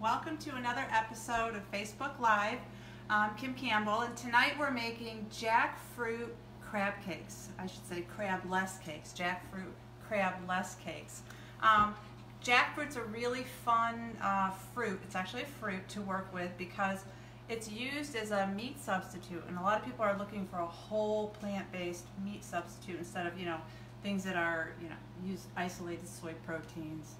welcome to another episode of Facebook Live. I'm Kim Campbell, and tonight we're making jackfruit crab cakes. I should say crabless cakes, jackfruit crabless cakes. Jackfruit's a really fun fruit. It's actually a fruit to work with because it's used as a meat substitute, and a lot of people are looking for a whole plant-based meat substitute instead of, things that are, use isolated soy proteins.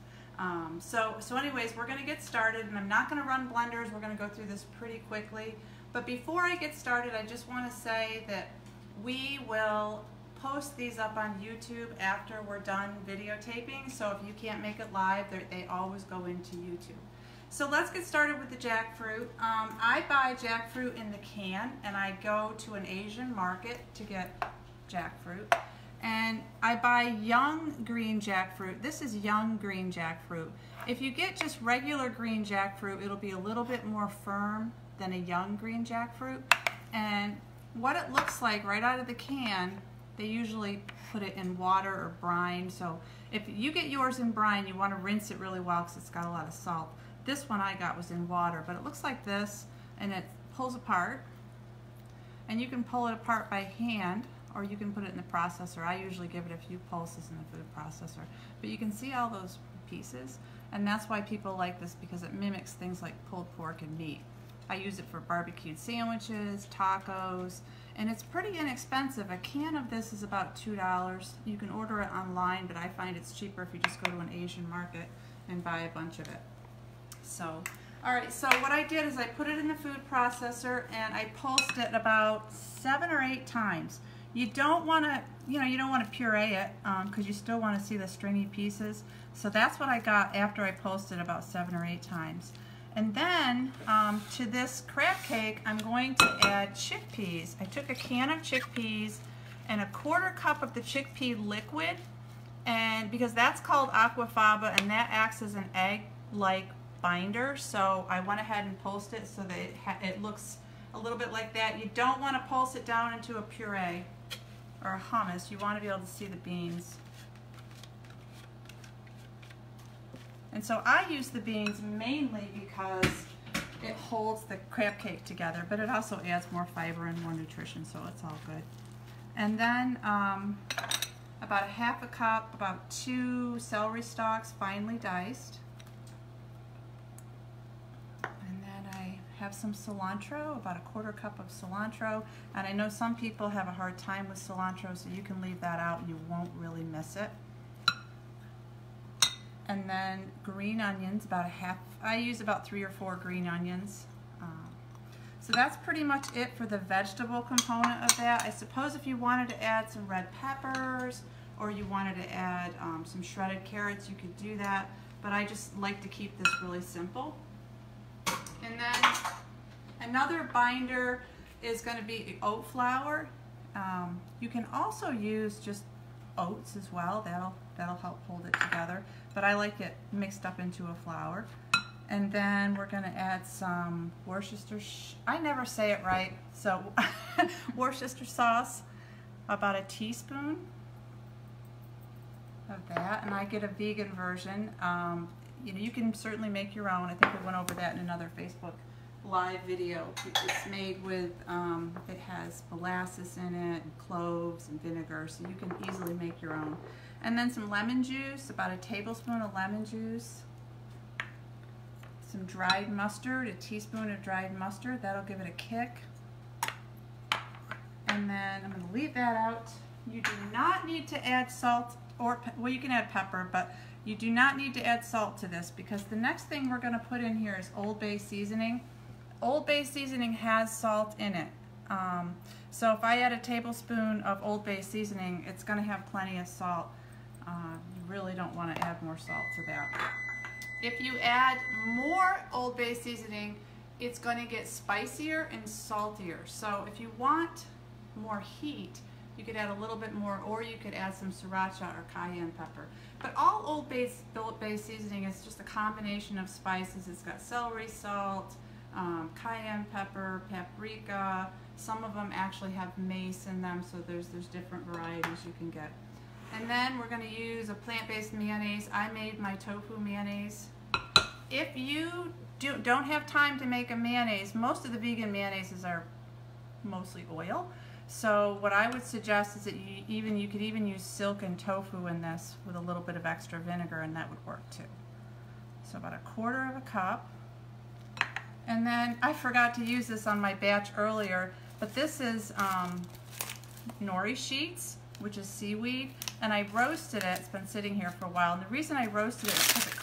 So anyways, we're going to get started, and I'm not going to run blenders. We're going to go through this pretty quickly. But before I get started, I just want to say that we will post these up on YouTube after we're done videotaping. So if you can't make it live, they always go into YouTube. So let's get started with the jackfruit. I buy jackfruit in the can, and I go to an Asian market to get jackfruit. And I buy young green jackfruit. This is young green jackfruit. If you get just regular green jackfruit, it'll be a little bit more firm than a young green jackfruit. And what it looks like right out of the can, they usually put it in water or brine. So if you get yours in brine, you want to rinse it really well because it's got a lot of salt. This one I got was in water, but it looks like this, and it pulls apart. And you can pull it apart by hand, or you can put it in the processor. I usually give it a few pulses in the food processor. But you can see all those pieces, and that's why people like this, because it mimics things like pulled pork and meat. I use it for barbecued sandwiches, tacos, and it's pretty inexpensive. A can of this is about $2. You can order it online, but I find it's cheaper if you just go to an Asian market and buy a bunch of it. So, alright, so what I did is I put it in the food processor and I pulsed it about 7 or 8 times. You don't want to, you don't want to puree it because you still want to see the stringy pieces. So that's what I got after I pulsed it about 7 or 8 times. And then to this crab cake, I'm going to add chickpeas. I took a can of chickpeas and a 1/4 cup of the chickpea liquid, and because that's called aquafaba, and that acts as an egg-like binder. So I went ahead and pulsed it so that it looks a little bit like that. You don't want to pulse it down into a puree or a hummus. You want to be able to see the beans. And so I use the beans mainly because it holds the crab cake together, but it also adds more fiber and more nutrition, so it's all good. And then about a 1/2 cup, about 2 celery stalks finely diced. Have some cilantro, about a 1/4 cup of cilantro, and I know some people have a hard time with cilantro, so you can leave that out, you won't really miss it. And then green onions, about a 1/2, I use about 3 or 4 green onions. So that's pretty much it for the vegetable component of that. I suppose if you wanted to add some red peppers, or you wanted to add some shredded carrots, you could do that, but I just like to keep this really simple. And then another binder is going to be oat flour. You can also use just oats as well. That'll help hold it together. But I like it mixed up into a flour. And then we're going to add some Worcestershire. I never say it right. So Worcestershire sauce, about a teaspoon of that. And I get a vegan version. You can certainly make your own. I think we went over that in another Facebook Live video. It's made with, it has molasses in it, and cloves and vinegar, so you can easily make your own. And then some lemon juice, about a tablespoon of lemon juice. Some dried mustard, a teaspoon of dried mustard. That'll give it a kick. And then I'm going to leave that out. You do not need to add salt, or, well, you can add pepper, but you do not need to add salt to this, because the next thing we're going to put in here is Old Bay seasoning. Old Bay seasoning has salt in it. So if I add a tablespoon of Old Bay seasoning, it's going to have plenty of salt. You really don't want to add more salt to that. If you add more Old Bay seasoning, it's going to get spicier and saltier. So if you want more heat, you could add a little bit more, or you could add some sriracha or cayenne pepper. But all Old Bay seasoning is just a combination of spices. It's got celery salt, cayenne pepper, paprika. Some of them actually have mace in them, so there's different varieties you can get. And then we're going to use a plant-based mayonnaise. I made my tofu mayonnaise. if you don't have time to make a mayonnaise, most of the vegan mayonnaises are mostly oil. So what I would suggest is that you could even use silken tofu in this with a little bit of extra vinegar, and that would work too. So about 1/4 cup. And then I forgot to use this on my batch earlier, but this is nori sheets, which is seaweed, and I roasted it. It's been sitting here for a while, and the reason I roasted it is because it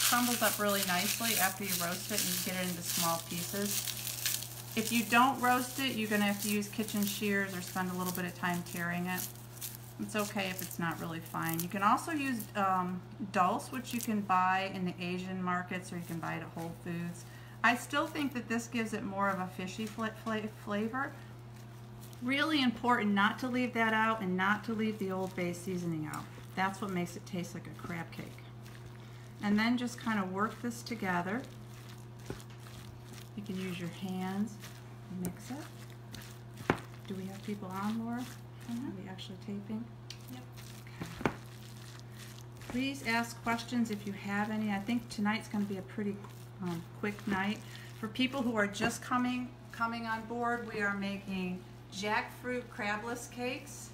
crumbles up really nicely after you roast it and you get it into small pieces. If you don't roast it, you're going to have to use kitchen shears or spend a little bit of time tearing it. It's okay if it's not really fine. You can also use dulse, which you can buy in the Asian markets, or you can buy it at Whole Foods. I still think that this gives it more of a fishy flavor. Really important not to leave that out and not to leave the Old Bay seasoning out. That's what makes it taste like a crab cake. And then just kind of work this together. You can use your hands and mix it. Do we have people on, Laura? Are we actually taping? Yep. Okay. Please ask questions if you have any. I think tonight's going to be a pretty quick night. For people who are just coming on board, we are making jackfruit crabless cakes,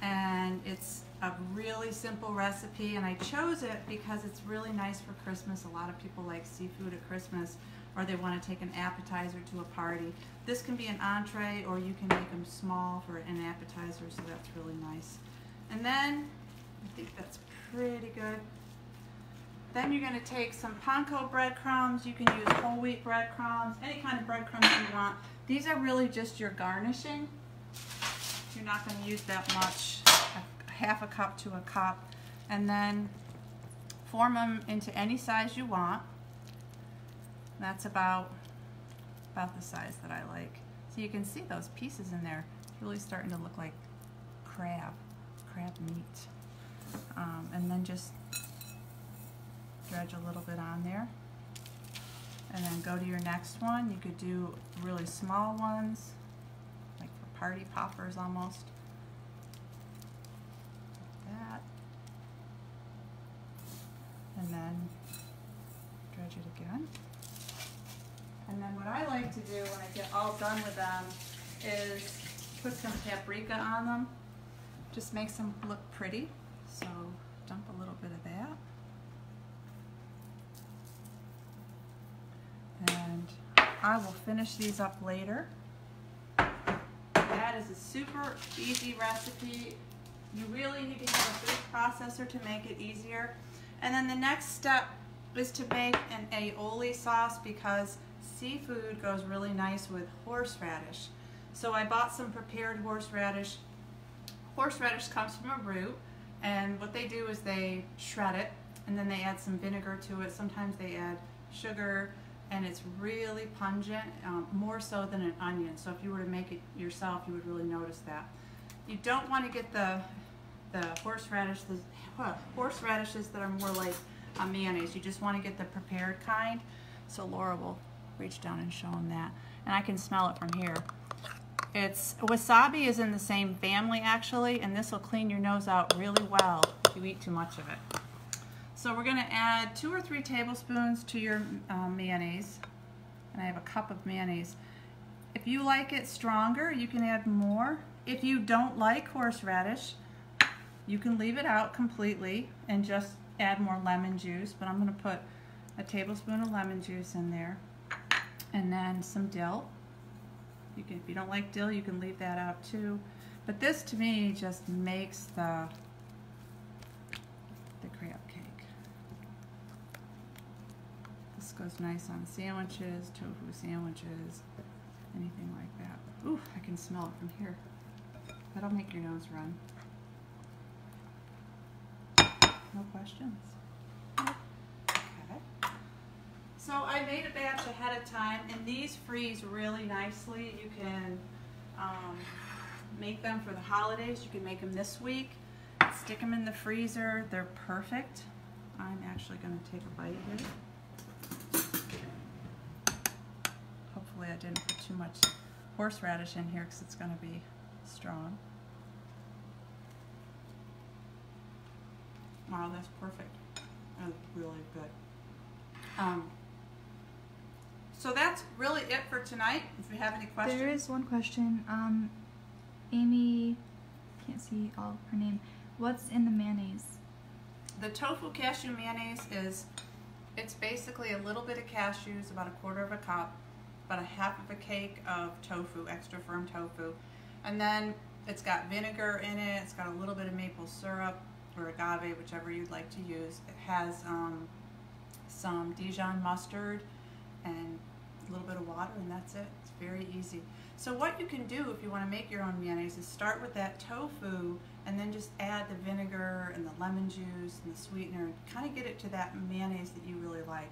and it's a really simple recipe, and I chose it because it's really nice for Christmas. A lot of people like seafood at Christmas, or they want to take an appetizer to a party. This can be an entree, or you can make them small for an appetizer, so that's really nice. And then, I think that's pretty good. Then you're going to take some panko breadcrumbs. You can use whole wheat breadcrumbs, any kind of breadcrumbs you want. These are really just your garnishing. You're not going to use that much, 1/2 cup to 1 cup. And then form them into any size you want. That's about the size that I like. So you can see those pieces in there. It's really starting to look like crab meat. And then just dredge a little bit on there. And then go to your next one. You could do really small ones, like for party poppers almost. Like that. And then dredge it again. And then what I like to do when I get all done with them is put some paprika on them. Just makes them look pretty. So dump a little bit of that. And I will finish these up later. That is a super easy recipe. You really need to have a food processor to make it easier. And then the next step is to make an aioli sauce, because seafood goes really nice with horseradish. So I bought some prepared horseradish. Horseradish comes from a root, and what they do is they shred it, and then they add some vinegar to it. Sometimes they add sugar, and it's really pungent, more so than an onion. So if you were to make it yourself, you would really notice that. You don't want to get the horseradishes that are more like a mayonnaise. You just want to get the prepared kind. So Laura will reach down and show them that. And I can smell it from here. Wasabi is in the same family actually, and this will clean your nose out really well if you eat too much of it. So we're going to add 2 or 3 tablespoons to your mayonnaise, and I have 1 cup of mayonnaise. If you like it stronger, you can add more. If you don't like horseradish, you can leave it out completely and just add more lemon juice, but I'm going to put a tablespoon of lemon juice in there, and then some dill. If you don't like dill, you can leave that out too. But this to me just makes the crab cake. This goes nice on sandwiches, tofu sandwiches, anything like that. Ooh, I can smell it from here. That'll make your nose run. No questions? Okay. So I made a batch ahead of time, and these freeze really nicely. You can make them for the holidays. You can make them this week. Stick them in the freezer. They're perfect. I'm actually going to take a bite here. Hopefully I didn't put too much horseradish in here because it's going to be strong. Wow, that's perfect. That's really good. So that's really it for tonight. If you have any questions. There is one question. Amy, can't see all of her name. What's in the mayonnaise? The tofu cashew mayonnaise it's basically a little bit of cashews, about 1/4 of a cup, about 1/2 of a cake of tofu, extra firm tofu. And then it's got vinegar in it, it's got a little bit of maple syrup or agave, whichever you'd like to use. It has some Dijon mustard and a little bit of water, and that's it. It's very easy. So what you can do if you want to make your own mayonnaise is start with that tofu and then just add the vinegar and the lemon juice and the sweetener and kind of get it to that mayonnaise that you really like.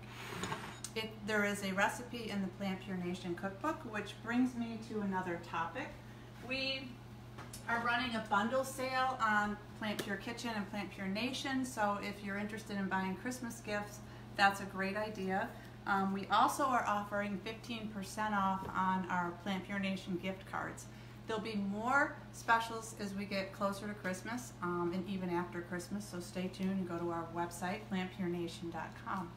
There is a recipe in the PlantPure Nation cookbook, which brings me to another topic. We are running a bundle sale on PlantPure Kitchen and PlantPure Nation, so if you're interested in buying Christmas gifts, that's a great idea. We also are offering 15% off on our PlantPure Nation gift cards. There'll be more specials as we get closer to Christmas and even after Christmas, so stay tuned and go to our website, plantpurenation.com.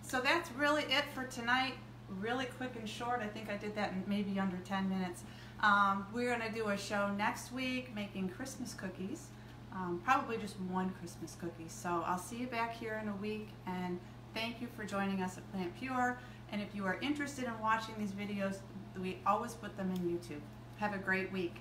So that's really it for tonight. Really quick and short. I think I did that in maybe under 10 minutes. We're going to do a show next week making Christmas cookies, probably just one Christmas cookie. So I'll see you back here in a week, and thank you for joining us at PlantPure. And if you are interested in watching these videos, we always put them in YouTube. Have a great week.